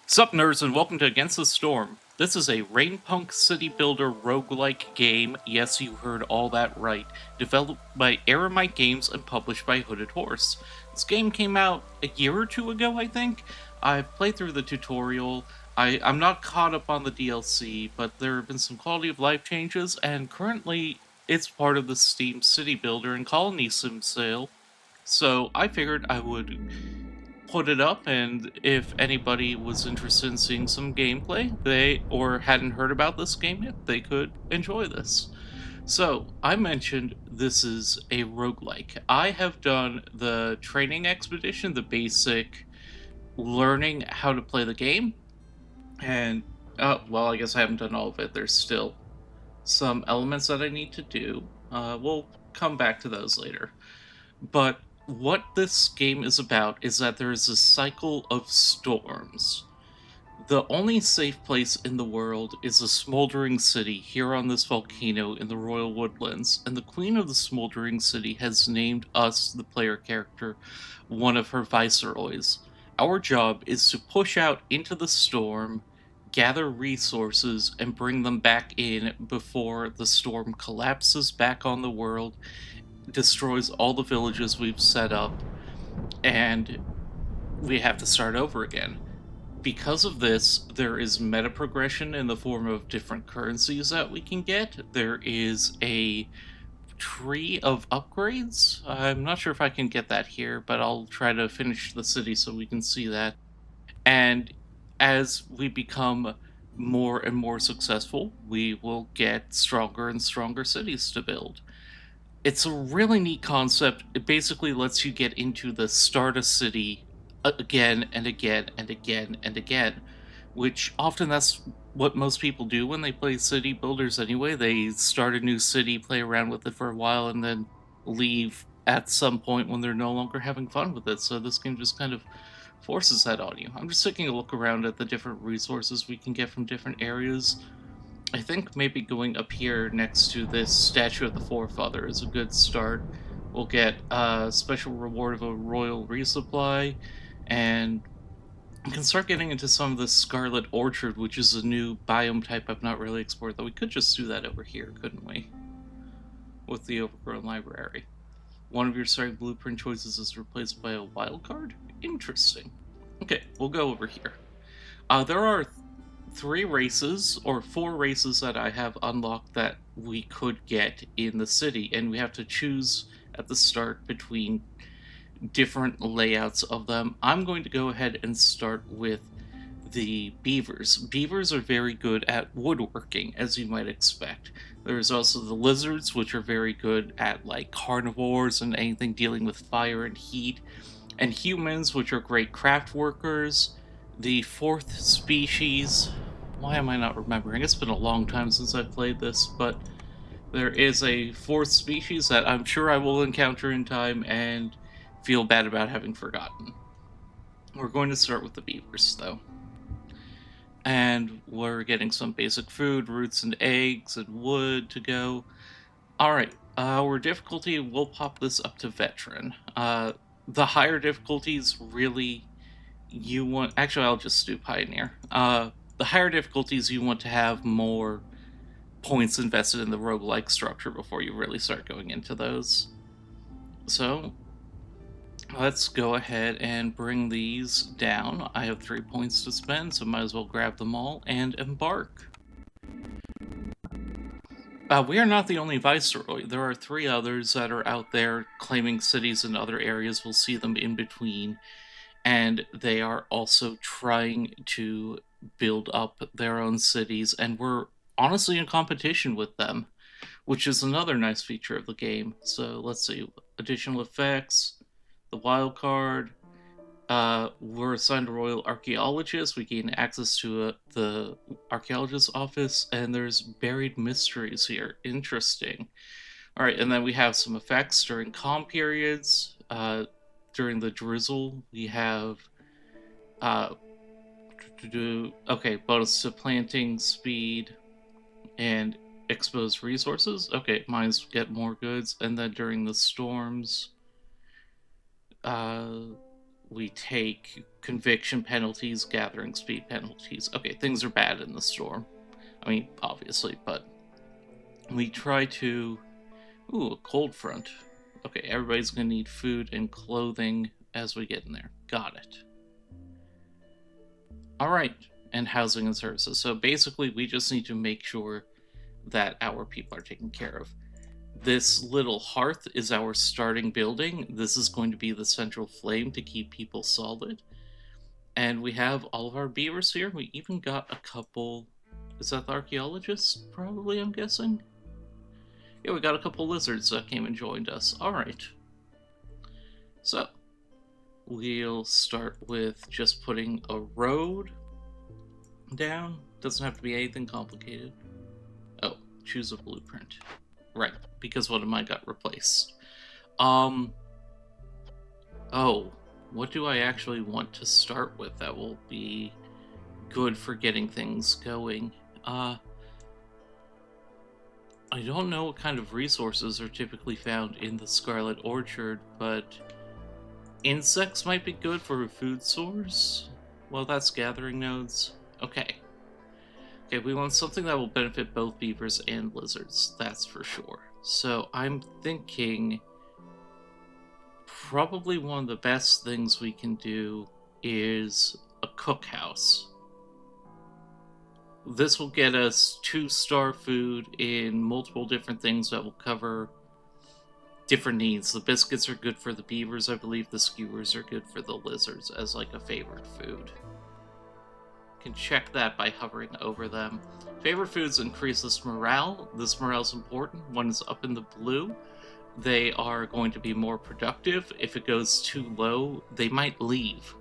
Sup nerds and welcome to Against the Storm. This is a Rainpunk City Builder roguelike game, yes you heard all that right, developed by Eremite Games and published by Hooded Horse. This game came out a year or two ago, I think. I've played through the tutorial. I'm not caught up on the DLC, but there have been some quality of life changes, and currently it's part of the Steam City Builder and Colony Sim sale. So I figured I would put it up, and if anybody was interested in seeing some gameplay, they or hadn't heard about this game yet, they could enjoy this. So I mentioned this is a roguelike. I have done the training expedition, the basic learning how to play the game, and well, I guess I haven't done all of it. There's still some elements that I need to do. We'll come back to those later. But what this game is about is that there is a cycle of storms. The only safe place in the world is a smoldering city here on this volcano in the Royal Woodlands, and the Queen of the Smoldering City has named us, the player character, one of her viceroys. Our job is to push out into the storm, gather resources, and bring them back in before the storm collapses back on the world, destroys all the villages we've set up, and we have to start over again. Because of this, there is meta progression in the form of different currencies that we can get. There is a tree of upgrades. I'm not sure if I can get that here, but I'll try to finish the city so we can see that. And as we become more and more successful, we will get stronger and stronger cities to build. It's a really neat concept. It basically lets you get into the start a city again and again and again and again, which often that's what most people do when they play city builders anyway. They start a new city, play around with it for a while, and then leave at some point when they're no longer having fun with it. So this game just kind of forces that on you. I'm just taking a look around at the different resources we can get from different areas. I think maybe going up here next to this statue of the forefather is a good start. We'll get a special reward of a royal resupply, and we can start getting into some of the Scarlet Orchard, which is a new biome type I've not really explored, though we could just do that over here, couldn't we? With the Overgrown Library. One of your starting blueprint choices is replaced by a wild card? Interesting. Okay, we'll go over here. There are three races or four races that I have unlocked that we could get in the city, and we have to choose at the start between different layouts of them. I'm going to go ahead and start with the beavers. Beavers are very good at woodworking, as you might expect. There's also the lizards, which are very good at like carnivores and anything dealing with fire and heat, and humans, which are great craft workers. The fourth species, why am I not remembering? It's been a long time since I've played this, but there is a fourth species that I'm sure I will encounter in time and feel bad about having forgotten. We're going to start with the beavers, though. And we're getting some basic food, roots and eggs, and wood to go. Alright, our difficulty, we'll pop this up to veteran. The higher difficulties really you want, actually I'll just do pioneer. The higher difficulties you want to have more points invested in the roguelike structure before you really start going into those. So let's go ahead and bring these down. I have 3 points to spend, so might as well grab them all and embark. We are not the only viceroy. There are 3 others that are out there claiming cities in other areas. We'll see them in between. And they are also trying to build up their own cities, and we're honestly in competition with them, which is another nice feature of the game. So let's see, additional effects, the wild card. We're assigned a royal archaeologist. We gain access to the archaeologist's office, and there's buried mysteries here. Interesting. All right, and then we have some effects during calm periods. During the drizzle, we have okay, bonus to planting speed and exposed resources. Okay, mines get more goods, and then during the storms, We take conviction penalties, gathering speed penalties. Okay, things are bad in the storm. I mean, obviously, but we try to... Ooh, a cold front. Okay, everybody's gonna need food and clothing as we get in there. Got it. Alright, and housing and services. So basically, we just need to make sure that our people are taken care of. This little hearth is our starting building. This is going to be the central flame to keep people solid. And we have all of our beavers here. We even got a couple... Is that the archaeologist? Probably, I'm guessing. Yeah, we got a couple lizards that came and joined us. Alright. So, we'll start with just putting a road down. Doesn't have to be anything complicated. Oh, choose a blueprint. Right, because one of mine got replaced. Oh, what do I actually want to start with that will be good for getting things going? I don't know what kind of resources are typically found in the Scarlet Orchard, but insects might be good for a food source. Well, that's gathering nodes. Okay. Okay, we want something that will benefit both beavers and lizards, that's for sure. So I'm thinking probably one of the best things we can do is a cookhouse. This will get us 2-star food in multiple different things that will cover different needs. The biscuits are good for the beavers, I believe the skewers are good for the lizards as like a favorite food. Can check that by hovering over them. Favorite foods increase this morale. This morale is important. When it's up in the blue, they are going to be more productive. If it goes too low, they might leave.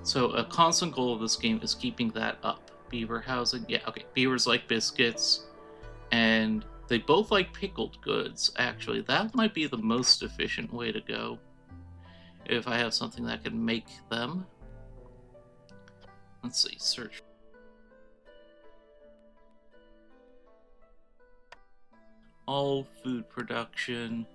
So a constant goal of this game is keeping that up. Beaver housing, yeah, okay. Beavers like biscuits, and they both like pickled goods, actually. That might be the most efficient way to go. If I have something that can make them. Let's see, search. All food production.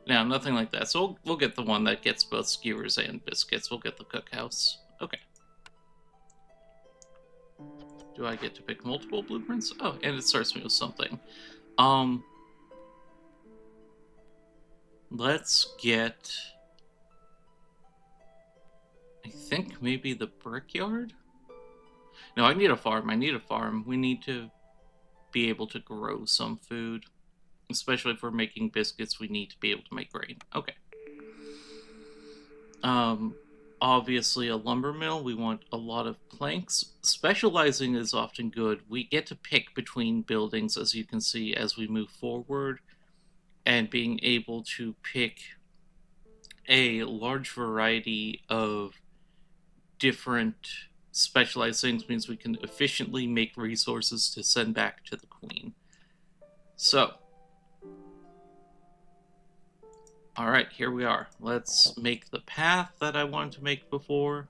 No, nothing like that. So we'll get the one that gets both skewers and biscuits. We'll get the cookhouse. Okay. Do I get to pick multiple blueprints? Oh, and it starts me with something. Let's get... I think maybe the brickyard? No, I need a farm. I need a farm. We need to be able to grow some food. Especially if we're making biscuits, we need to be able to make grain. Okay. Obviously a lumber mill. We want a lot of planks. Specializing is often good. We get to pick between buildings, as you can see, as we move forward. And being able to pick a large variety of different specialized things means we can efficiently make resources to send back to the queen. So, alright, here we are. Let's make the path that I wanted to make before.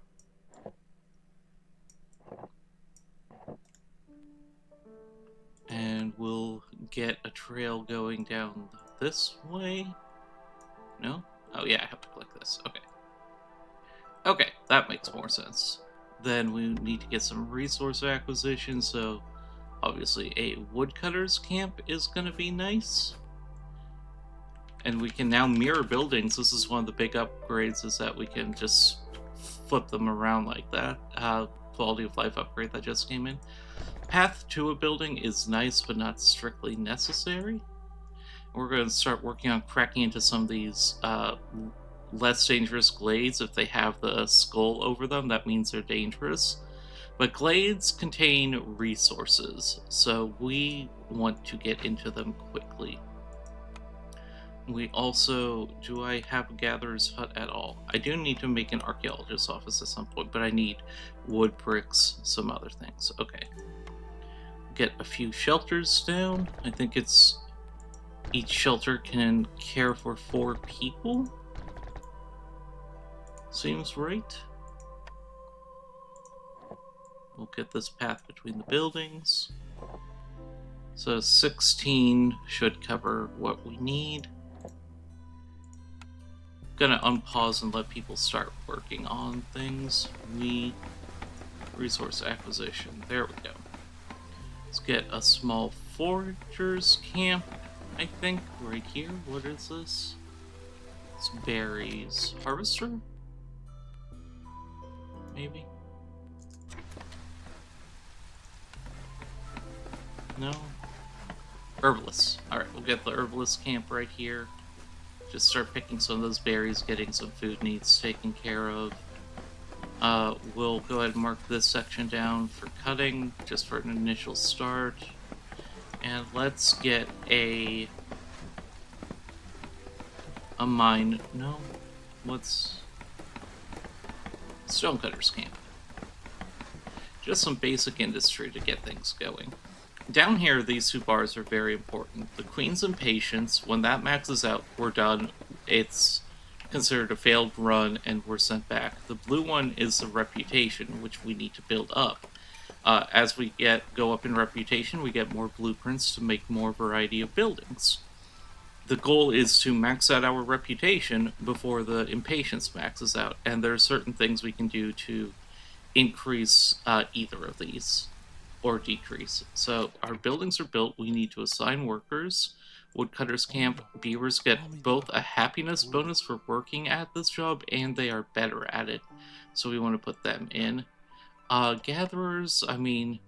And we'll get a trail going down this way. No? Oh yeah, I have to click this. Okay. Okay, that makes more sense. Then we need to get some resource acquisition, so obviously a woodcutter's camp is going to be nice. And we can now mirror buildings. This is one of the big upgrades, is that we can just flip them around like that. Quality of life upgrade that just came in. Path to a building is nice, but not strictly necessary. We're going to start working on cracking into some of these less dangerous glades. If they have the skull over them, that means they're dangerous. But glades contain resources, so we want to get into them quickly. We also... Do I have a gatherer's hut at all? I do need to make an archaeologist's office at some point, but I need wood bricks, some other things. Okay. Get a few shelters down. I think it's... Each shelter can care for 4 people. Seems right. We'll get this path between the buildings. So 16 should cover what we need. gonna unpause and let people start working on things. Resource acquisition. There we go. Let's get a small foragers camp, I think, right here. What is this? It's berries. Harvester? Maybe? No? Herbalist. Alright, we'll get the herbalist camp right here. Just start picking some of those berries, getting some food needs taken care of. We'll go ahead and mark this section down for cutting, just for an initial start. And let's get a mine. No, what's stonecutters camp? Just some basic industry to get things going. Down here, these two bars are very important. The Queen's Impatience, when that maxes out, we're done. It's considered a failed run and we're sent back. The blue one is the Reputation, which we need to build up. As we go up in Reputation, we get more blueprints to make more variety of buildings. The goal is to max out our Reputation before the Impatience maxes out, and there are certain things we can do to increase either of these or decrease. So our buildings are built, we need to assign workers. Woodcutters camp, beavers get both a happiness bonus for working at this job and they are better at it. So we want to put them in. Gatherers, I mean,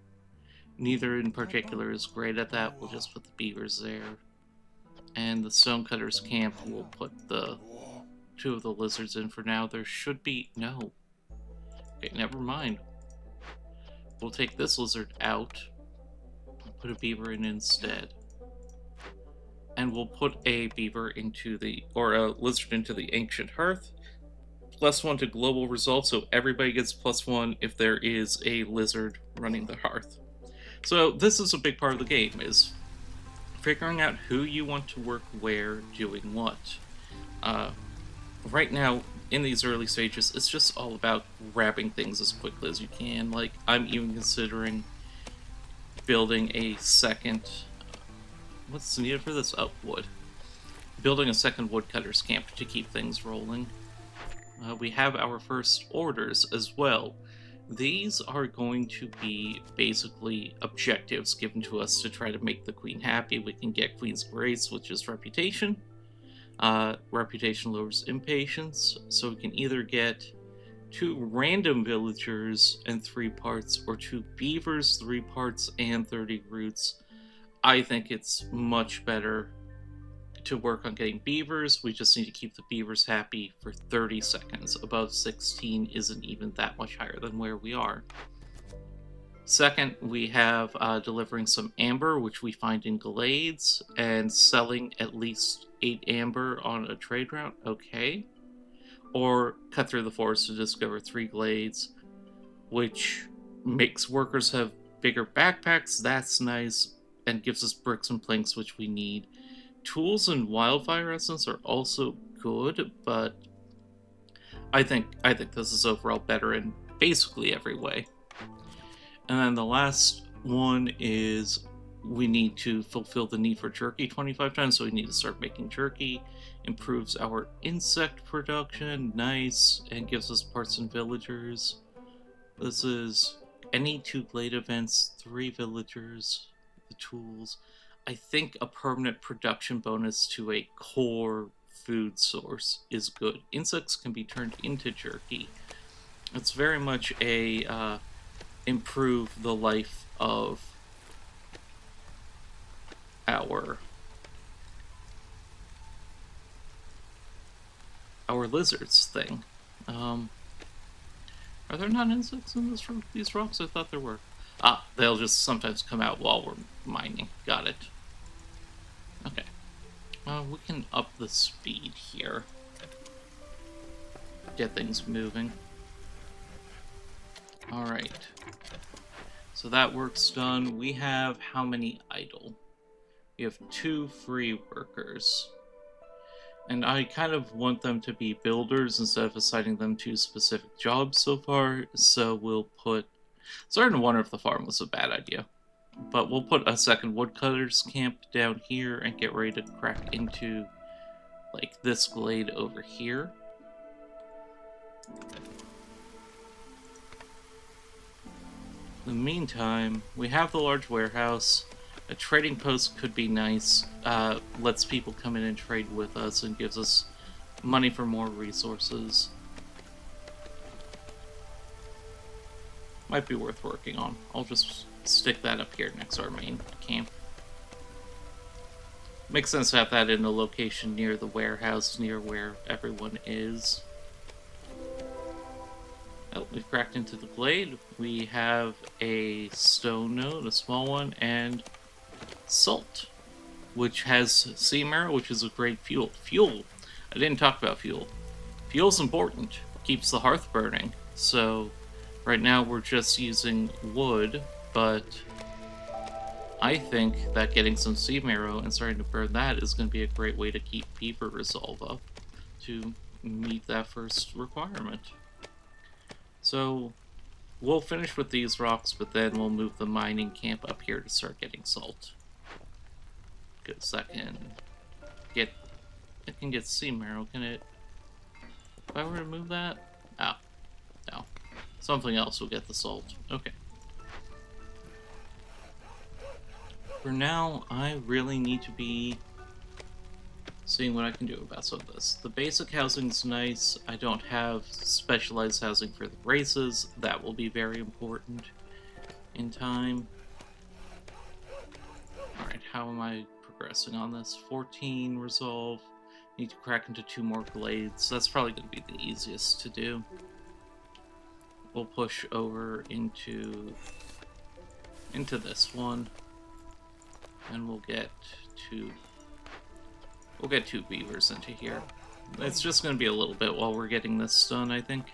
neither in particular is great at that. We'll just put the beavers there. And the stonecutters camp, we'll put the 2 of the lizards in for now. There should be, no. Okay, never mind. We'll take this lizard out, put a beaver in instead. And we'll put a beaver into or a lizard into the ancient hearth. +1 to global results, so everybody gets +1 if there is a lizard running the hearth. So this is a big part of the game, is figuring out who you want to work where, doing what. Right now, in these early stages, it's just all about grabbing things as quickly as you can. Like, I'm even considering building a second... What's needed for this? Oh, wood. Building a second woodcutters camp to keep things rolling. We have our first orders as well. These are going to be basically objectives given to us to try to make the queen happy. We can get Queen's Grace, which is Reputation. Reputation lowers impatience, so we can either get 2 random villagers and 3 parts, or 2 beavers, 3 parts, and 30 roots. I think it's much better to work on getting beavers. We just need to keep the beavers happy for 30 seconds. Above 16 isn't even that much higher than where we are. Second, we have delivering some amber, which we find in glades, and selling at least 8 amber on a trade route. Okay. Or cut through the forest to discover 3 glades, which makes workers have bigger backpacks. That's nice, and gives us bricks and planks, which we need. Tools and wildfire essence are also good, but I think this is overall better in basically every way. And then the last one is we need to fulfill the need for jerky 25 times, so we need to start making jerky. Improves our insect production, nice, and gives us parts and villagers. This is any 2 glade events, 3 villagers, the tools. I think a permanent production bonus to a core food source is good. Insects can be turned into jerky. It's very much a improve the life of our lizards thing. Are there not insects in these rocks? I thought there were. Ah, they'll just sometimes come out while we're mining. Got it. Okay. We can up the speed here. Get things moving. Alright. So that work's done. We have how many idle? We have 2 free workers. And I kind of want them to be builders instead of assigning them to specific jobs so far, so we'll put... Starting to wonder if the farm was a bad idea. But we'll put a second woodcutters camp down here and get ready to crack into, like, this glade over here. In the meantime, we have the large warehouse. A trading post could be nice. Lets people come in and trade with us and gives us money for more resources. Might be worth working on. I'll just stick that up here next to our main camp. Makes sense to have that in a location near the warehouse, near where everyone is. Oh, we've cracked into the glade. We have a stone node, a small one, and salt, which has sea marrow, which is a great fuel. Fuel! I didn't talk about fuel. Fuel's important. Keeps the hearth burning. So, right now we're just using wood, but I think that getting some sea marrow and starting to burn that is going to be a great way to keep Beaver Resolve up to meet that first requirement. So, we'll finish with these rocks, but then we'll move the mining camp up here to start getting salt. Because that can get... It can get sea marrow, can it? If I were to move that? Oh. No. Something else will get the salt. Okay. For now, I really need to be seeing what I can do about some of this. The basic housing's nice. I don't have specialized housing for the races. That will be very important in time. Alright, how am I progressing on this? 14 resolve. Need to crack into 2 more glades. That's probably going to be the easiest to do. We'll push over into this one. And we'll get 2 beavers into here. It's just going to be a little bit while we're getting this done, I think.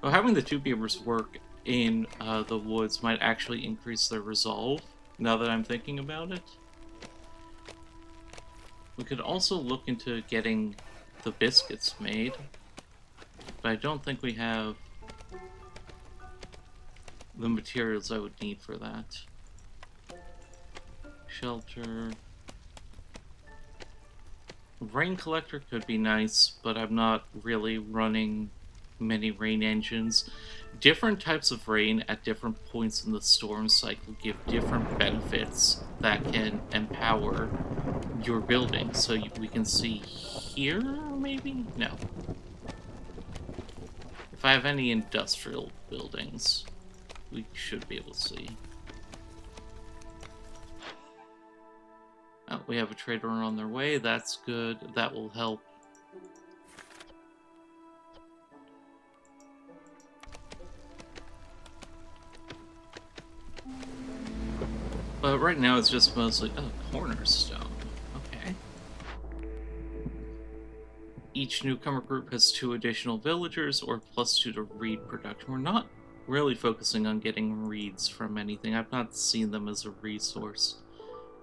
Well, having the 2 beavers work in the woods might actually increase their resolve, now that I'm thinking about it. We could also look into getting the biscuits made, but I don't think we have the materials I would need for that. Shelter. Rain collector could be nice, but I'm not really running many rain engines. Different types of rain at different points in the storm cycle give different benefits that can empower your building. So we can see here, maybe? No. If I have any industrial buildings, we should be able to see. Oh, we have a trader on their way. That's good. That will help. But right now it's just mostly... Oh, cornerstone. Okay. Each newcomer group has 2 additional villagers, or +2 to reed production. We're not really focusing on getting reeds from anything. I've not seen them as a resource.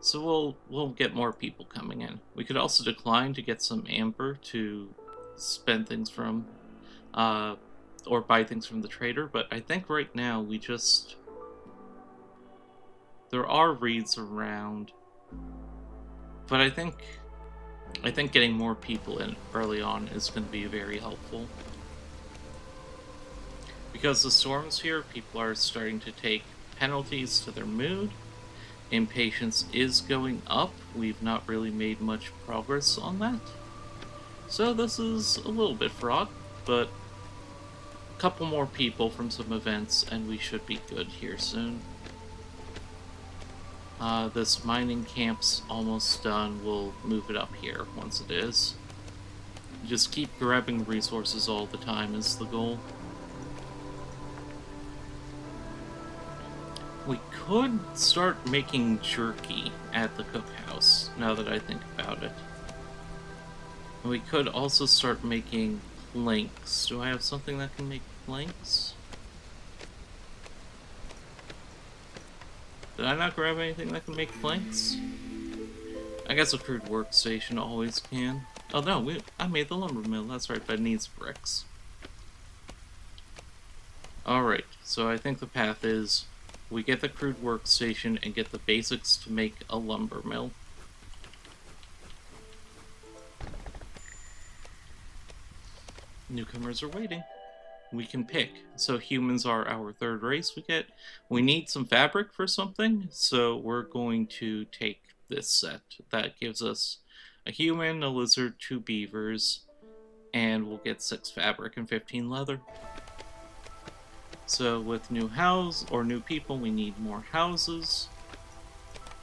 So we'll get more people coming in. We could also decline to get some amber to spend things from, or buy things from the trader, but I think right now we just... There are reeds around, but I think getting more people in early on is going to be very helpful. Because the storms here, people are starting to take penalties to their mood. Impatience is going up. We've not really made much progress on that. So this is a little bit fraught, but a couple more people from some events and we should be good here soon. This mining camp's almost done. We'll move it up here once it is. Just keep grabbing resources all the time is the goal. We could start making jerky at the cookhouse, now that I think about it. We could also start making planks. Do I have something that can make planks? Did I not grab anything that can make planks? I guess a crude workstation always can. Oh no, I made the lumber mill, that's right, but it needs bricks. Alright, so I think the path is we get the crude workstation and get the basics to make a lumber mill. Newcomers are waiting. we can pick. So humans are our third race we need some fabric for something, so we're going to take this set. That gives us a human, a lizard, 2 beavers, and we'll get 6 fabric and 15 leather. So with new house or new people, we need more houses.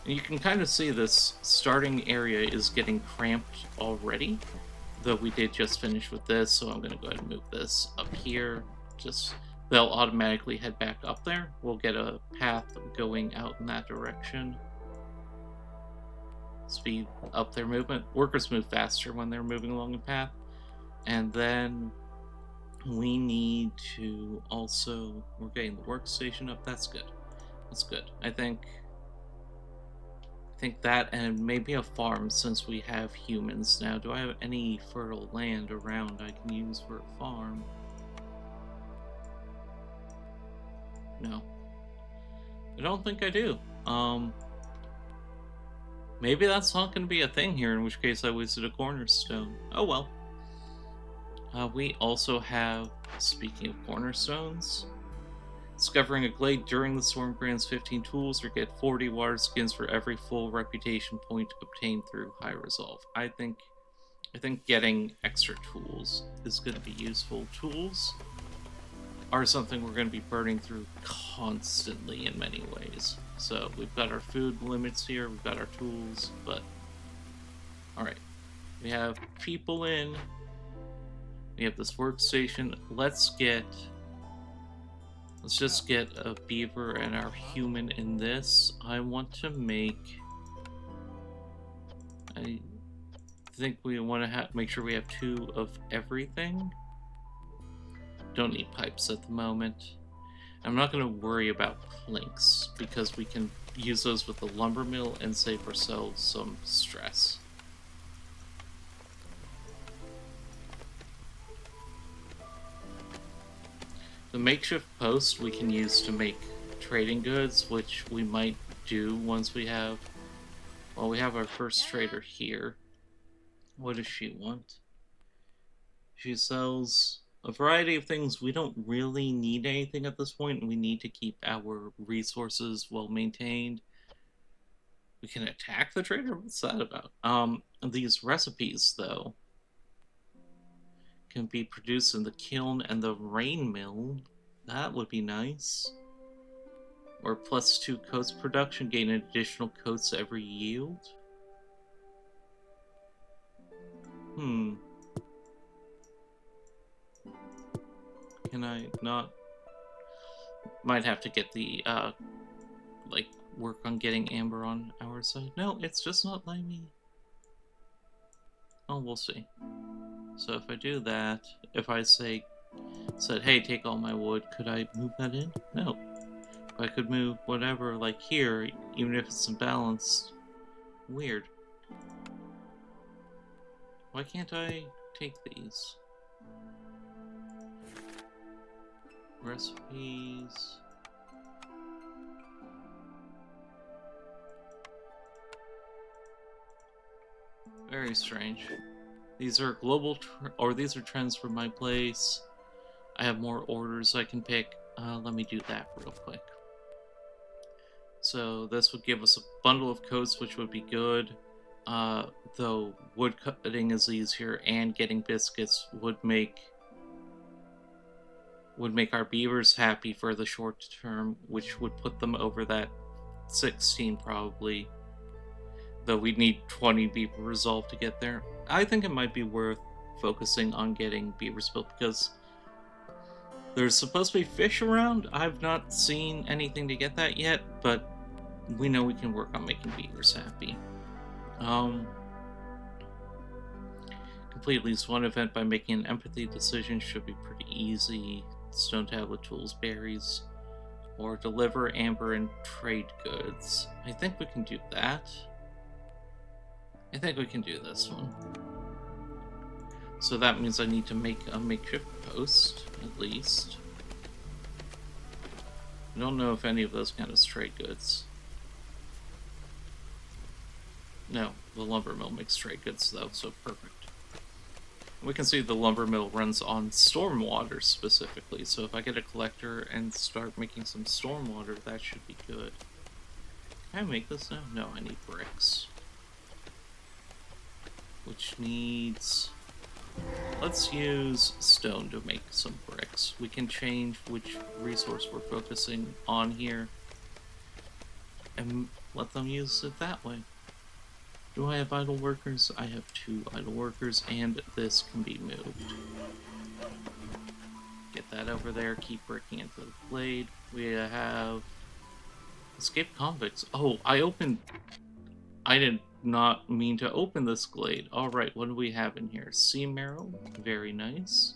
And you can kind of see this starting area is getting cramped already, though we did just finish with this, so I'm going to go ahead and move this up here. Just they'll automatically head back up there. We'll get a path going out in that direction. Speed up their movement. Workers move faster when they're moving along a path. And then we need to also, we're getting the workstation up. That's good. That's good. I think that, and maybe a farm, since we have humans now. Do I have any fertile land around I can use for a farm? No. I don't think I do. Maybe that's not going to be a thing here, in which case I wasted a cornerstone. Oh well. We also have, speaking of cornerstones, discovering a glade during the storm grants 15 tools or get 40 water skins for every full reputation point obtained through high resolve. I think getting extra tools is going to be useful. Tools are something we're going to be burning through constantly in many ways. So we've got our food limits here, we've got our tools, but alright. We have people in. We have this workstation. Let's just get a beaver and our human in this. I want to make, I think we want to make sure we have 2 of everything. Don't need pipes at the moment. I'm not going to worry about planks because we can use those with the lumber mill and save ourselves some stress. The makeshift post we can use to make trading goods, which we might do once we have, well, we have our first trader here. What does she want? She sells a variety of things. We don't really need anything at this point, and we need to keep our resources well maintained. We can attack the trader? What's that about? These recipes, though, can be produced in the kiln and the rain mill. That would be nice. Or +2 coats production, gain additional coats every yield. Can I not? Might have to get the, like, work on getting amber on our side. No, it's just not letting me. Oh, we'll see. So if I do that, if I said, hey, take all my wood, could I move that in? No. If I could move whatever, like here, even if it's imbalanced. Weird. Why can't I take these? Recipes. Very strange. These are global, these are trends for my place. I have more orders I can pick. Let me do that real quick. So this would give us a bundle of coats, which would be good. Though wood cutting is easier, and getting biscuits would make our beavers happy for the short term, which would put them over that 16 probably. Though we'd need 20 beaver resolve to get there. I think it might be worth focusing on getting beavers built because there's supposed to be fish around. I've not seen anything to get that yet, but we know we can work on making beavers happy. Complete at least one event by making an empathy decision should be pretty easy. Stone tablet tools, berries, or deliver amber and trade goods. I think we can do that. I think we can do this one. So that means I need to make a makeshift post, at least. I don't know if any of those count as trade goods. No, the lumber mill makes trade goods though, so perfect. We can see the lumber mill runs on stormwater specifically, so if I get a collector and start making some stormwater, that should be good. Can I make this now? No, I need bricks. Which needs... Let's use stone to make some bricks. We can change which resource we're focusing on here and let them use it that way. Do I have idle workers? I have 2 idle workers, and this can be moved. Get that over there, keep breaking into the blade. We have escaped convicts. Oh, I did not mean to open this glade. Alright, what do we have in here? Sea marrow, very nice.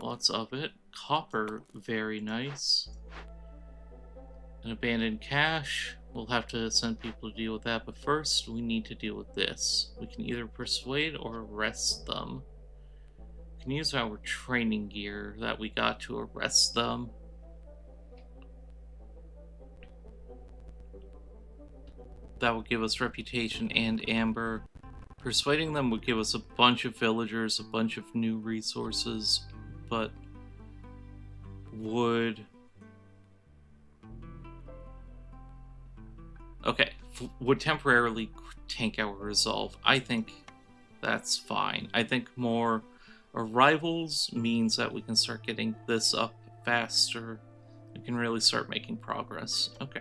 Lots of it. Copper, very nice. An abandoned cache. We'll have to send people to deal with that, but first we need to deal with this. We can either persuade or arrest them. We can use our training gear that we got to arrest them. That will give us reputation and amber. Persuading them would give us a bunch of villagers, a bunch of new resources, but would... Okay, would temporarily tank our resolve. I think that's fine. I think more arrivals means that we can start getting this up faster. We can really start making progress. Okay.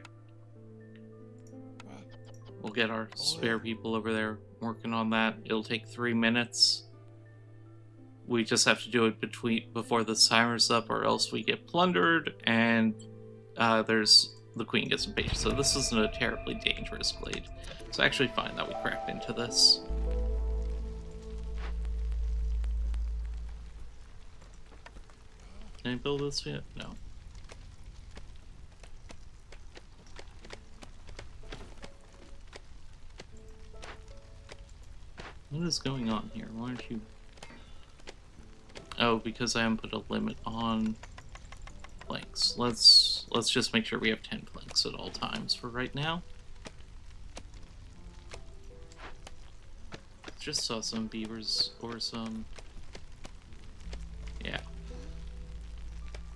We'll get our spare people over there working on that. It'll take 3 minutes. We just have to do it before the timer's up, or else we get plundered, and the queen gets impatient. So this isn't a terribly dangerous glade. It's actually fine that we cracked into this. Can I build this yet? No. What is going on here? Why aren't you... Oh, because I haven't put a limit on planks. Let's just make sure we have 10 planks at all times for right now. Just saw some beavers or some... Yeah.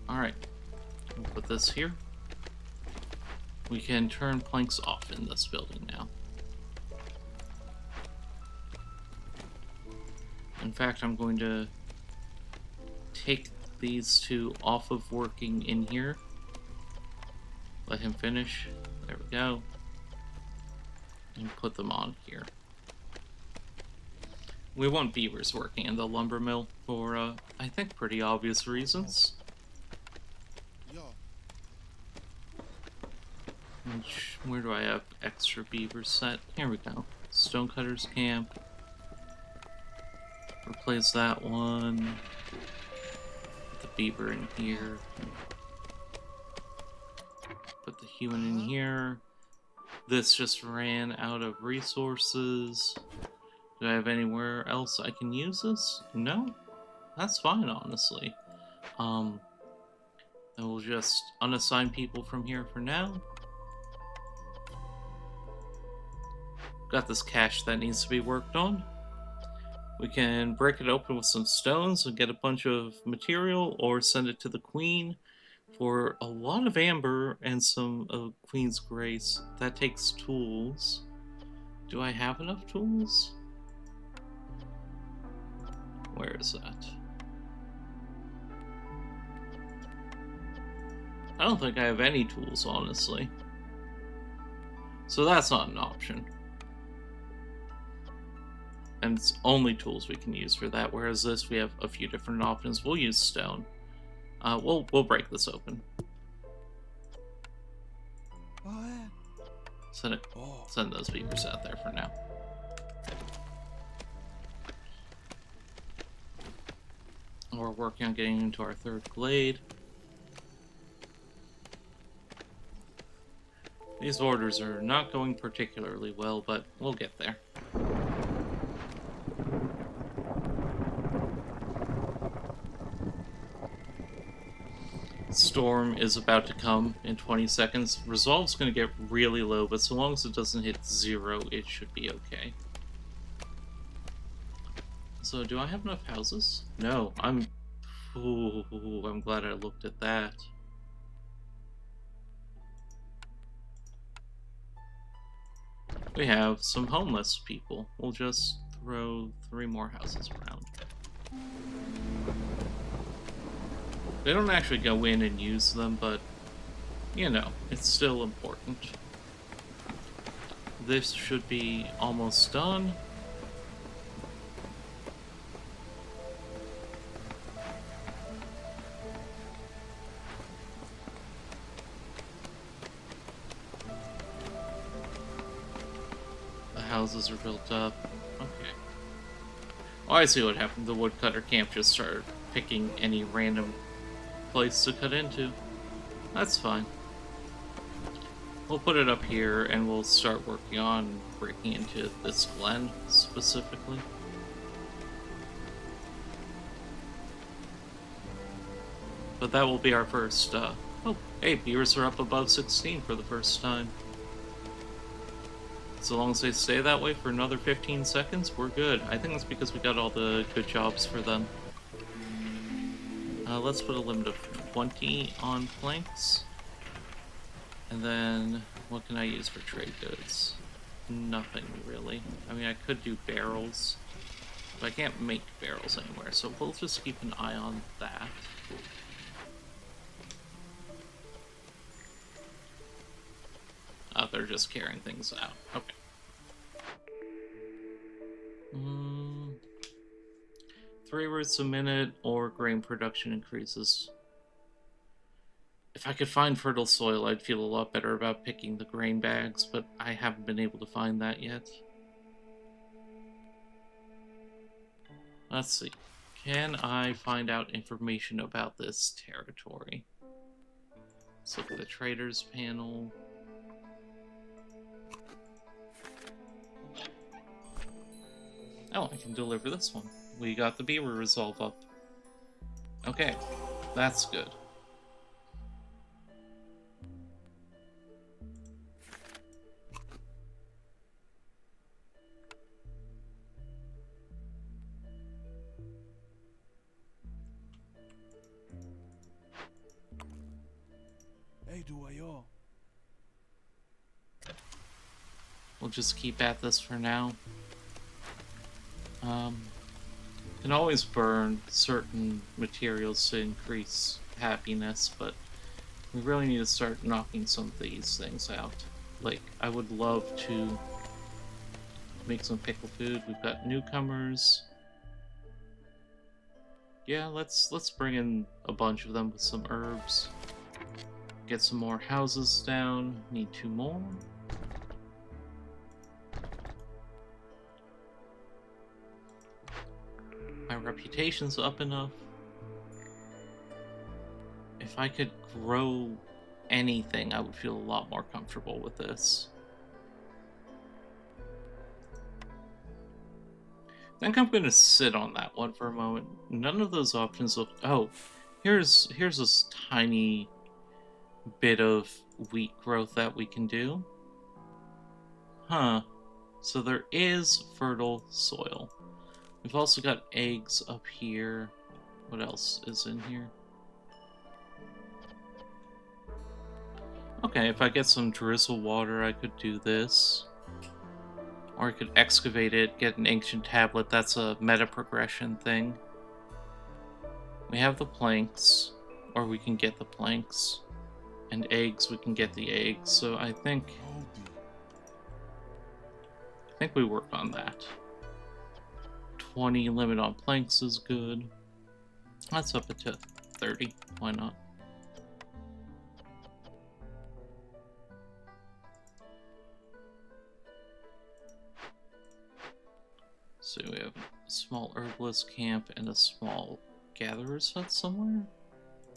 Alright. We'll put this here. We can turn planks off in this building now. In fact, I'm going to take these 2 off of working in here. Let him finish. There we go. And put them on here. We want beavers working in the lumber mill for, I think, pretty obvious reasons. Where do I have extra beavers set? Here we go. Stonecutter's camp. Replace that one. Put the beaver in here. Put the human in here. This just ran out of resources. Do I have anywhere else I can use this? No? That's fine, honestly. I will just unassign people from here for now. Got this cache that needs to be worked on. We can break it open with some stones and get a bunch of material, or send it to the queen for a lot of amber and some of Queen's Grace. That takes tools. Do I have enough tools? Where is that? I don't think I have any tools, honestly. So that's not an option. And it's only tools we can use for that, whereas this, we have a few different options. We'll use stone. We'll break this open. Send those beavers out there for now. We're working on getting into our 3rd glade. These orders are not going particularly well, but we'll get there. Storm is about to come in 20 seconds. Resolve's going to get really low, but so long as it doesn't hit 0, it should be okay. So, do I have enough houses? No, Ooh, I'm glad I looked at that. We have some homeless people. We'll just throw 3 more houses around. They don't actually go in and use them, but, you know, it's still important. This should be almost done. The houses are built up. Okay. Oh, I see what happened. The woodcutter can't just start picking any random place to cut into. That's fine. We'll put it up here and we'll start working on breaking into this glen specifically. But that will be our first, oh, hey, viewers are up above 16 for the first time. So long as they stay that way for another 15 seconds, we're good. I think that's because we got all the good jobs for them. Let's put a limit of 20 on planks. And then, what can I use for trade goods? Nothing, really. I mean, I could do barrels, but I can't make barrels anywhere, so we'll just keep an eye on that. They're just carrying things out. Okay. 3 roots a minute, or grain production increases. If I could find fertile soil, I'd feel a lot better about picking the grain bags, but I haven't been able to find that yet. Let's see. Can I find out information about this territory? Let's look at the traders panel. Oh, I can deliver this one. We got the beaver resolve up. Okay, that's good. We'll just keep at this for now. Can always burn certain materials to increase happiness, but we really need to start knocking some of these things out. Like, I would love to make some pickle food. We've got newcomers. Yeah, let's bring in a bunch of them with some herbs. Get some more houses down. Need 2 more. My reputation's up enough. If I could grow anything, I would feel a lot more comfortable with this. I think I'm gonna sit on that one for a moment. None of those options look... Oh, here's this tiny bit of wheat growth that we can do. Huh. So there is fertile soil. We've also got eggs up here. What else is in here? Okay, if I get some drizzle water, I could do this. Or I could excavate it, get an ancient tablet. That's a meta progression thing. We have the planks, or we can get the planks. And eggs, we can get the eggs. So I think we work on that. 20 limit on planks is good. Let's up it to 30. Why not? So we have a small herbalist camp and a small gatherer's hut somewhere?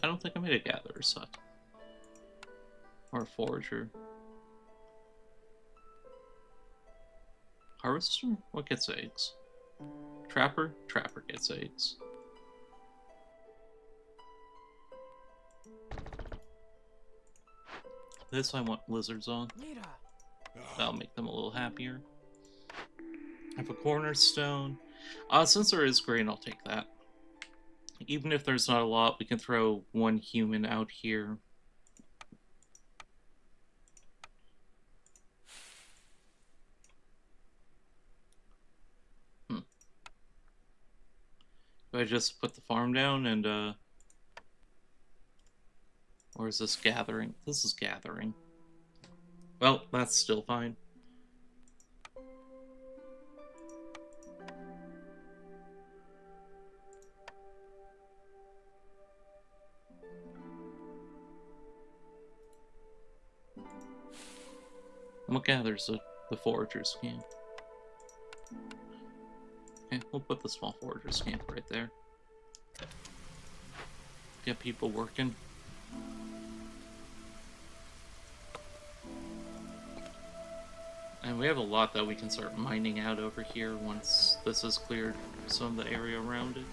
I don't think I made a gatherer's hut. Or a forager. Harvester? What gets eggs? Trapper? Trapper gets eggs. This I want lizards on. That'll make them a little happier. I have a cornerstone. Since there is grain, I'll take that. Even if there's not a lot, we can throw one human out here. Do I just put the farm down and, or is this gathering? This is gathering. Well, that's still fine. What gathers the foragers camp? Okay, we'll put the small foragers camp right there. Get people working. And we have a lot that we can start mining out over here once this has cleared some of the area around it.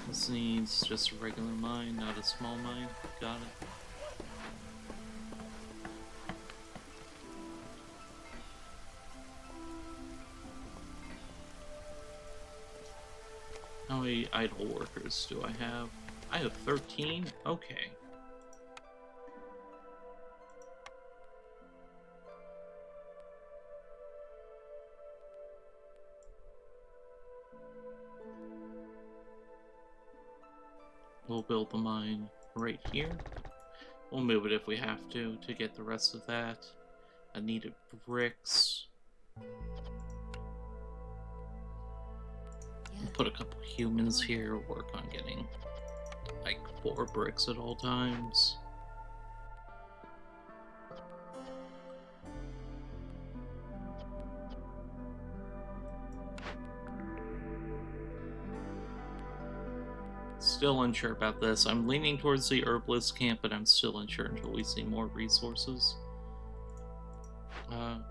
This needs just a regular mine, not a small mine. Got it. How many idle workers do I have? I have 13? Okay. We'll build the mine right here. We'll move it if we have to get the rest of that. I needed bricks. We'll put a couple humans here, work on getting like 4 bricks at all times. Still unsure about this. I'm leaning towards the herbalist camp, but I'm still unsure until we see more resources.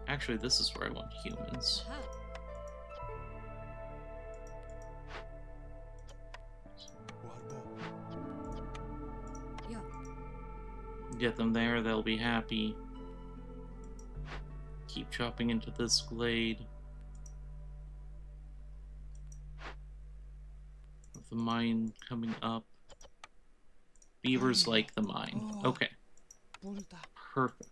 Actually, this is where I want humans. Get them there, they'll be happy. Keep chopping into this glade. The mine coming up. Beavers like the mine. Okay. Perfect.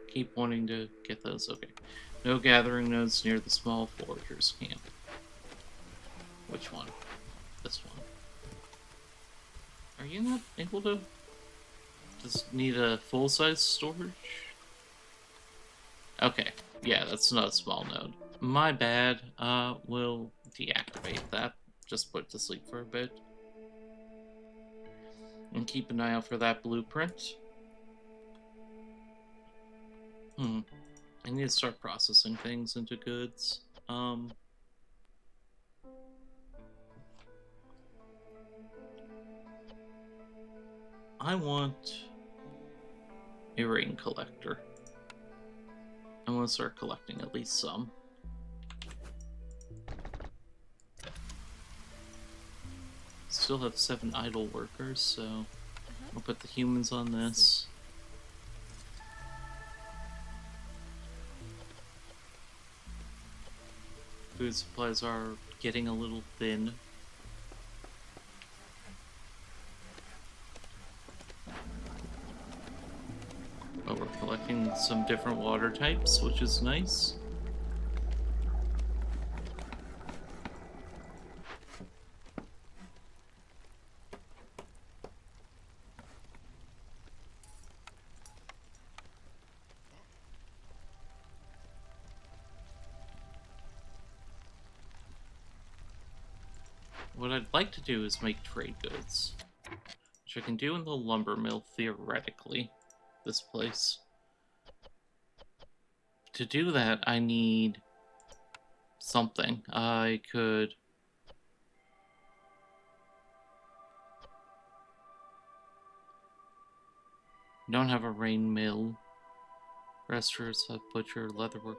Keep wanting to get those. Okay. No gathering nodes near the small foragers camp. Which one? This one. Are you not able to just need a full-size storage? Okay. Yeah, that's not a small node. My bad. We'll deactivate that. Just put it to sleep for a bit. And keep an eye out for that blueprint. I need to start processing things into goods. I want a rain collector. I want to start collecting at least some. Still have 7 idle workers, so I'll put the humans on this. Food supplies are getting a little thin. But we're collecting some different water types, which is nice. What I'd like to do is make trade goods, which I can do in the lumber mill theoretically, this place. To do that, I need something. I could... Don't have a rain mill. Restaurants, a butcher, leatherwork.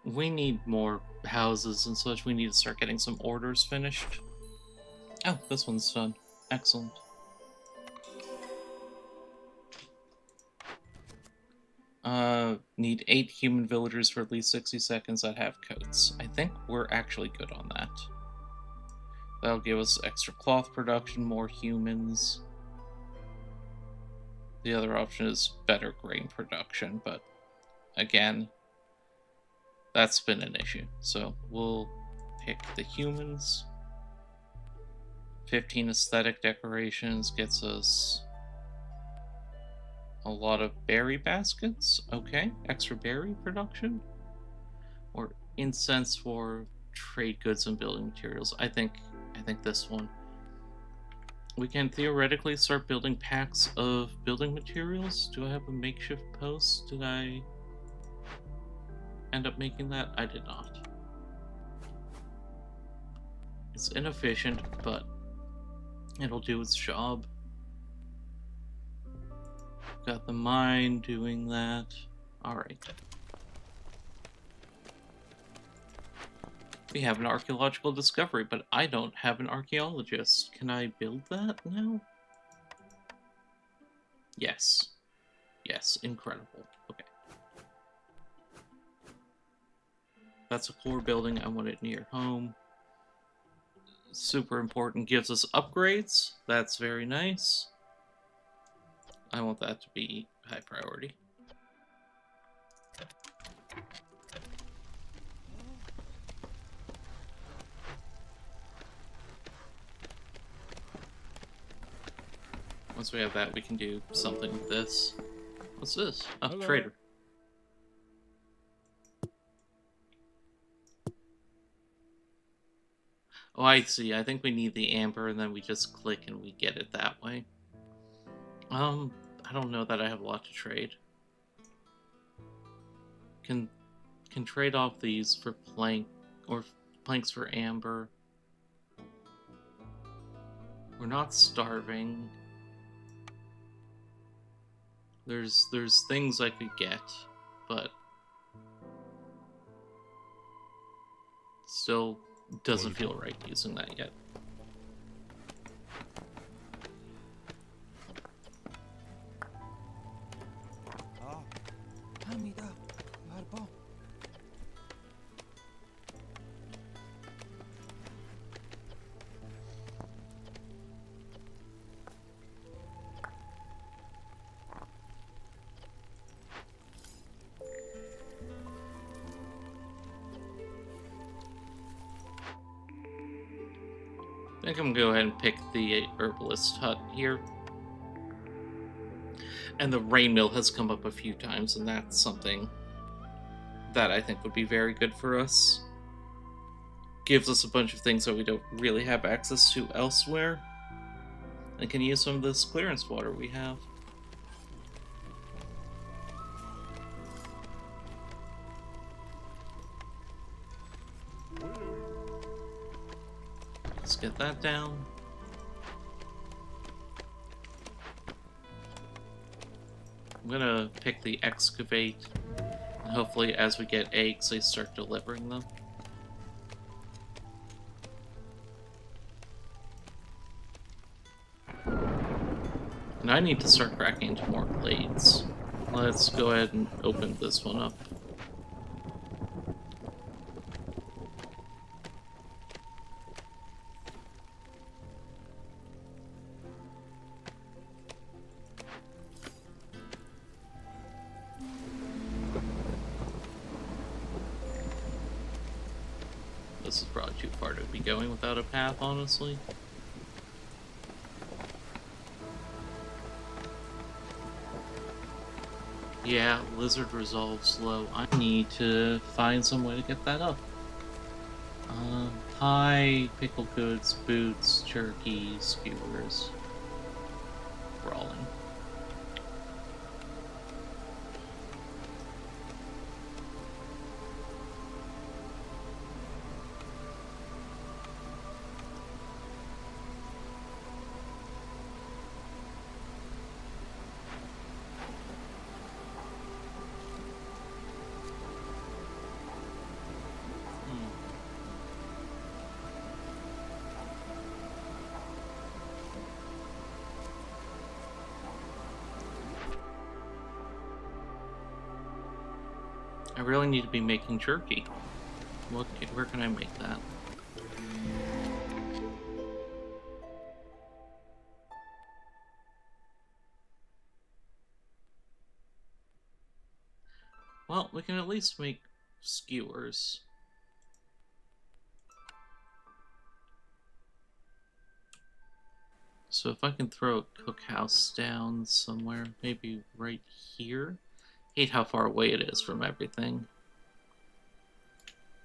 We need more houses and such. We need to start getting some orders finished. Oh, this one's done. Excellent. Need 8 human villagers for at least 60 seconds that have coats. I think we're actually good on that. That'll give us extra cloth production, more humans. The other option is better grain production, but again, that's been an issue. So we'll pick the humans. 15 aesthetic decorations gets us a lot of berry baskets. Okay, extra berry production. Or incense for trade goods and building materials. I think this one. We can theoretically start building packs of building materials. Do I have a makeshift post? Did I end up making that? I did not. It's inefficient, but it'll do its job. Got the mine doing that. Alright. We have an archaeological discovery, but I don't have an archaeologist. Can I build that now? Yes. Yes, incredible. Okay. That's a core building. I want it near home. Super important. Gives us upgrades. That's very nice. I want that to be high priority. Once we have that, we can do something with this. What's this? Oh, hello. Trader. Oh, I see. I think we need the amber, and then we just click and we get it that way. I don't know that I have a lot to trade. Can trade off these for plank, or planks for amber. We're not starving. There's things I could get, but still doesn't feel right using that yet. I think I'm gonna go ahead and pick the herbalist hut here. And the rain mill has come up a few times, and that's something that I think would be very good for us. Gives us a bunch of things that we don't really have access to elsewhere. And can use some of this clearance water we have. Let's get that down. I'm gonna pick the excavate. And hopefully as we get eggs, they start delivering them. And I need to start cracking into more blades. Let's go ahead and open this one up. This is probably too far to be going without a path, honestly. Yeah, lizard resolves slow. I need to find some way to get that up. Pie, pickled goods, boots, jerky, skewers. Brawling. I really need to be making jerky. Where can I make that? Well, we can at least make skewers. So if I can throw a cookhouse down somewhere, maybe right here. Hate how far away it is from everything.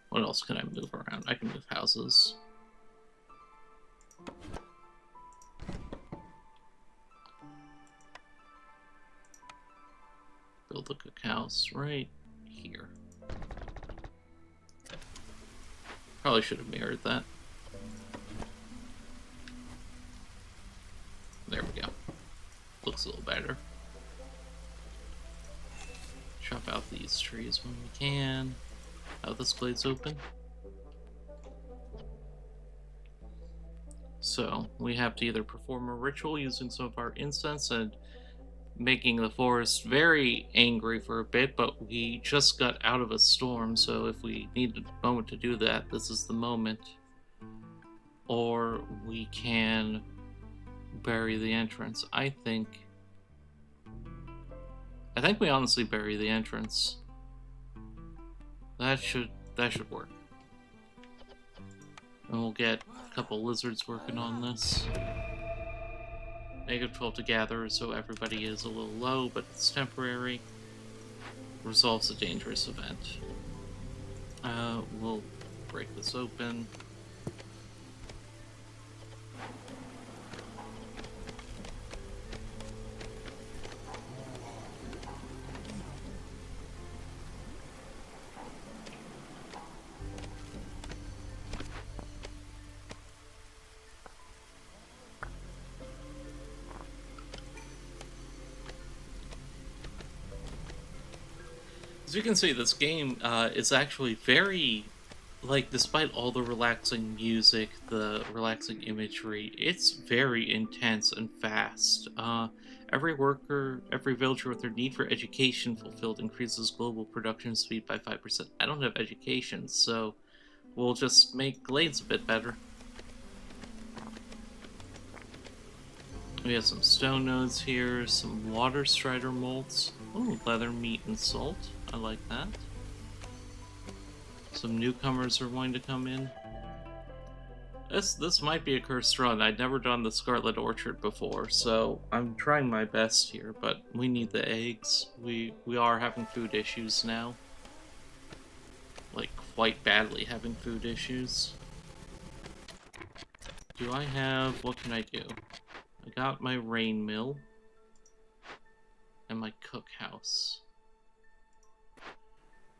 What else can I move around? I can move houses. Build a cookhouse right here. Probably should have mirrored that. There we go. Looks a little better. Chop out these trees when we can. Oh, this blade's open. So, we have to either perform a ritual using some of our incense and making the forest very angry for a bit, but we just got out of a storm, so if we need a moment to do that, this is the moment. Or we can bury the entrance. I think we honestly bury the entrance. That should work. And we'll get a couple lizards working on this. -12 to gather, so everybody is a little low, but it's temporary. Resolves a dangerous event. We'll break this open. As you can see, this game is actually very, like, despite all the relaxing music, the relaxing imagery, it's very intense and fast. Every worker, every villager with their need for education fulfilled increases global production speed by 5%. I don't have education, so we'll just make glades a bit better. We have some stone nodes here, some water strider molts. Ooh, leather, meat, and salt. I like that. Some newcomers are going to come in. This might be a cursed run. I'd never done the Scarlet Orchard before, so I'm trying my best here, but we need the eggs. We are having food issues now. Like, quite badly having food issues. Do I have... what can I do? I got my rain mill. And my cookhouse.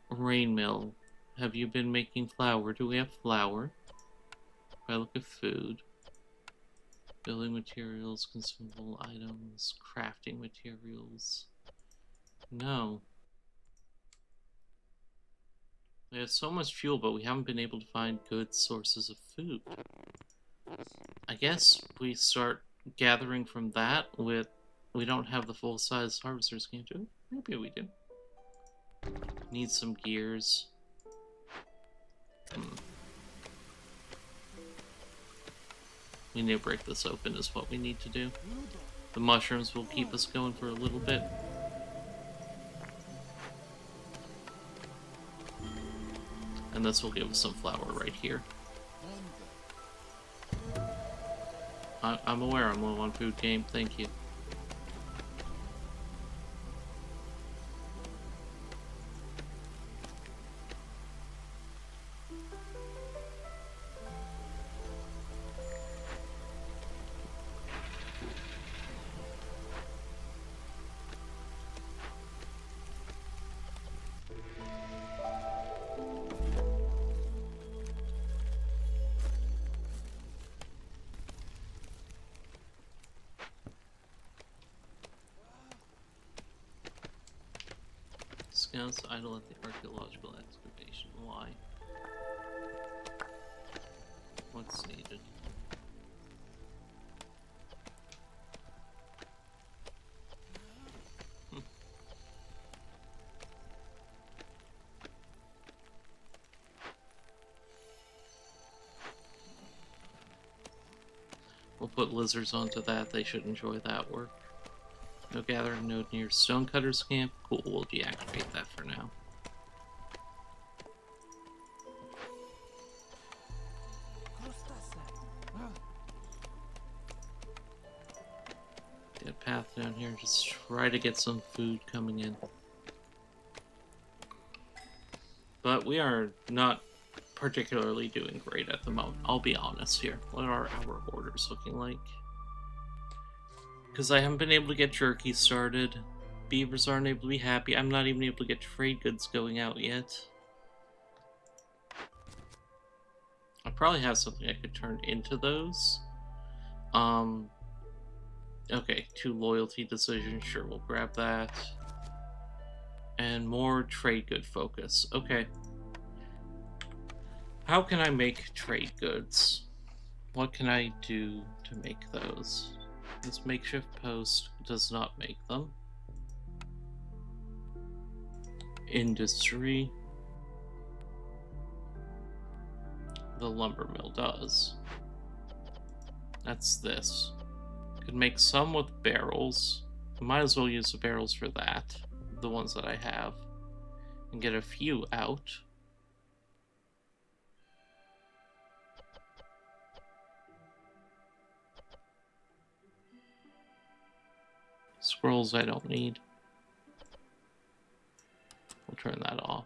Rain mill. Have you been making flour? Do we have flour? If I look at food. Building materials, consumable items, crafting materials. No. We have so much fuel, but we haven't been able to find good sources of food. I guess we start gathering from that with... we don't have the full-size harvesters, can do? Maybe we do. Need some gears. We need to break this open is what we need to do. The mushrooms will keep us going for a little bit. And this will give us some flour right here. I'm aware I'm low on food, game. Thank you. Scouts idle at the archaeological excavation. Why? What's needed? We'll put lizards onto that. They should enjoy that work. No gathering node near Stonecutter's camp. Cool, we'll deactivate that for now. Get a path down here. Just try to get some food coming in. But we are not particularly doing great at the moment. I'll be honest here. What are our orders looking like? Because I haven't been able to get jerky started. Beavers aren't able to be happy. I'm not even able to get trade goods going out yet. I probably have something I could turn into those. Okay, 2 loyalty decisions. Sure, we'll grab that. And more trade good focus. Okay. How can I make trade goods? What can I do to make those? This makeshift post does not make them. Industry. The lumber mill does. That's this. Could make some with barrels. I might as well use the barrels for that. The ones that I have. And get a few out. Scrolls I don't need. We'll turn that off.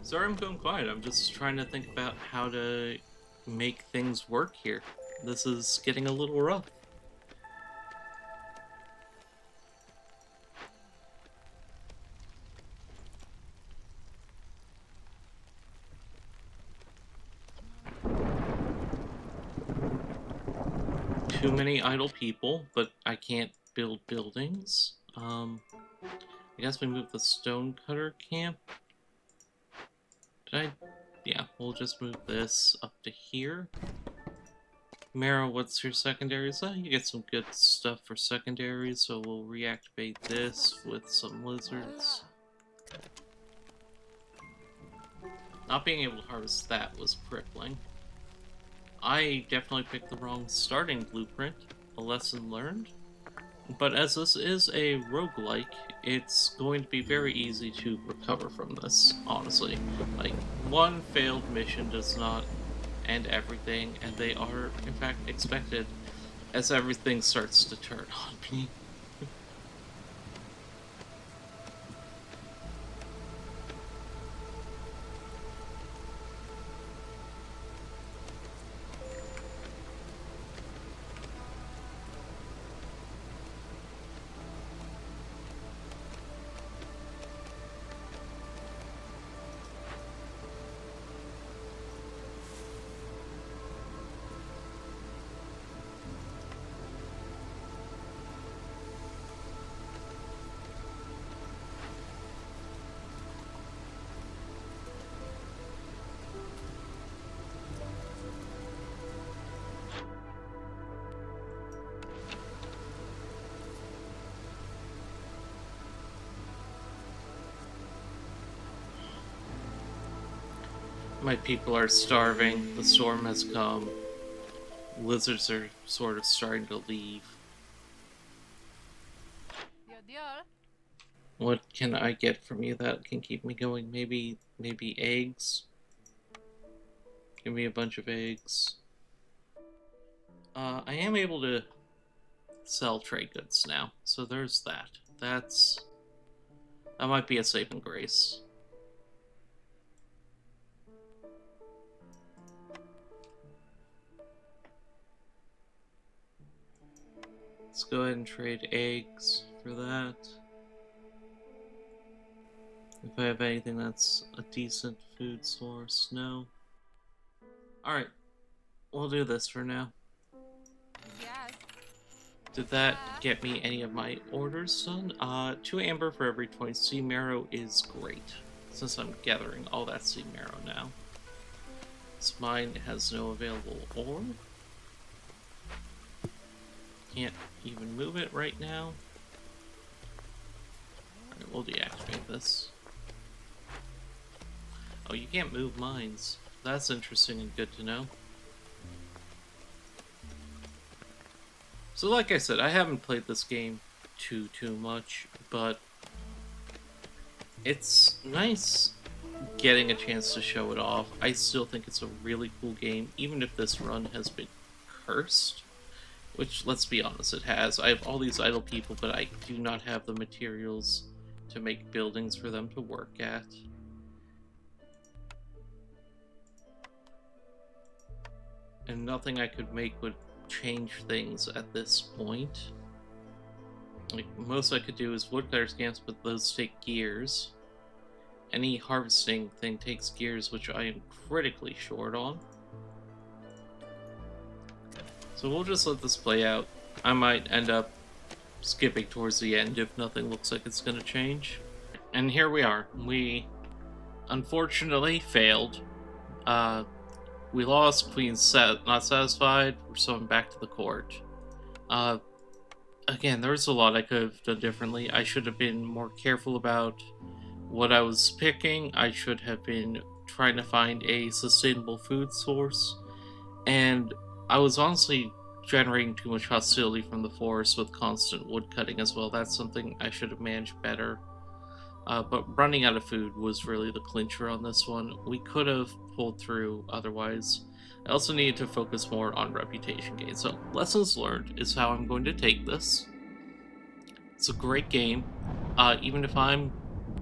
Sorry I'm going quiet. I'm just trying to think about how to make things work here. This is getting a little rough. Too many idle people, but I can't build buildings. I guess we move the stonecutter camp. Yeah, we'll just move this up to here. Marrow, what's your secondaries? You get some good stuff for secondaries, so we'll reactivate this with some lizards. Not being able to harvest that was crippling. I definitely picked the wrong starting blueprint, a lesson learned. But as this is a roguelike, it's going to be very easy to recover from this, honestly. Like, one failed mission does not end everything, and they are, in fact, expected as everything starts to turn on me. My people are starving, the storm has come, lizards are sort of starting to leave. What can I get from you that can keep me going? Maybe eggs? Give me a bunch of eggs. I am able to sell trade goods now, so there's that. That might be a saving grace. Let's go ahead and trade eggs for that. If I have anything that's a decent food source, no. Alright, we'll do this for now. Yes. Did that get me any of my orders done? 2 amber for every 20 sea marrow is great, since I'm gathering all that sea marrow now. This mine has no available ore. Can't even move it right now. Alright, we'll deactivate this. Oh, you can't move mines. That's interesting and good to know. So like I said, I haven't played this game too much, but it's nice getting a chance to show it off. I still think it's a really cool game, even if this run has been cursed. Which, let's be honest, it has. I have all these idle people, but I do not have the materials to make buildings for them to work at. And nothing I could make would change things at this point. Like, most I could do is woodcutter's camps, but those take gears. Any harvesting thing takes gears, which I am critically short on. So we'll just let this play out. I might end up skipping towards the end if nothing looks like it's going to change. And here we are. We unfortunately failed. We lost. Queen's not satisfied. We're summoned back to the court. Again, there's a lot I could have done differently. I should have been more careful about what I was picking. I should have been trying to find a sustainable food source. And I was honestly generating too much hostility from the forest with constant wood cutting as well. That's something I should have managed better. But running out of food was really the clincher on this one. We could have pulled through otherwise. I also needed to focus more on reputation gain. So lessons learned is how I'm going to take this. It's a great game, even if I'm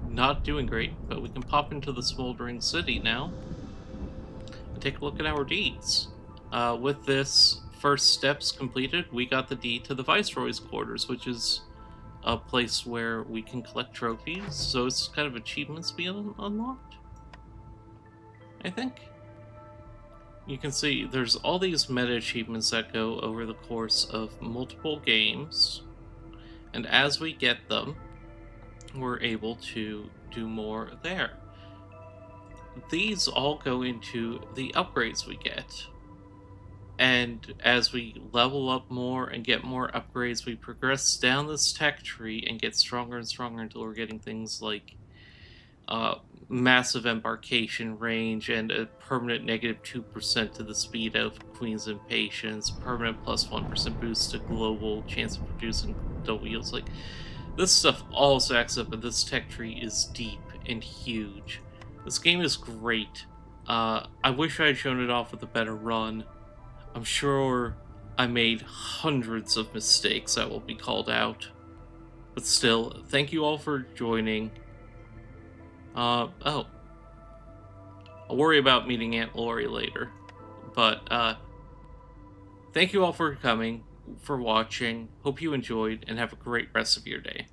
not doing great, but we can pop into the smoldering city now and take a look at our deeds. With this first steps completed, we got the deed to the Viceroy's quarters, which is a place where we can collect trophies, so it's kind of achievements being unlocked, I think. You can see there's all these meta achievements that go over the course of multiple games, and as we get them, we're able to do more there. These all go into the upgrades we get. And as we level up more and get more upgrades, we progress down this tech tree and get stronger and stronger until we're getting things like massive embarkation range and a permanent negative 2% to the speed of Queen's Impatience, permanent plus 1% boost to global chance of producing double yields. Like, this stuff all stacks up, and this tech tree is deep and huge. This game is great. I wish I had shown it off with a better run. I'm sure I made hundreds of mistakes that will be called out. But still, thank you all for joining. Oh. I'll worry about meeting Aunt Lori later. But, thank you all for coming, for watching. Hope you enjoyed, and have a great rest of your day.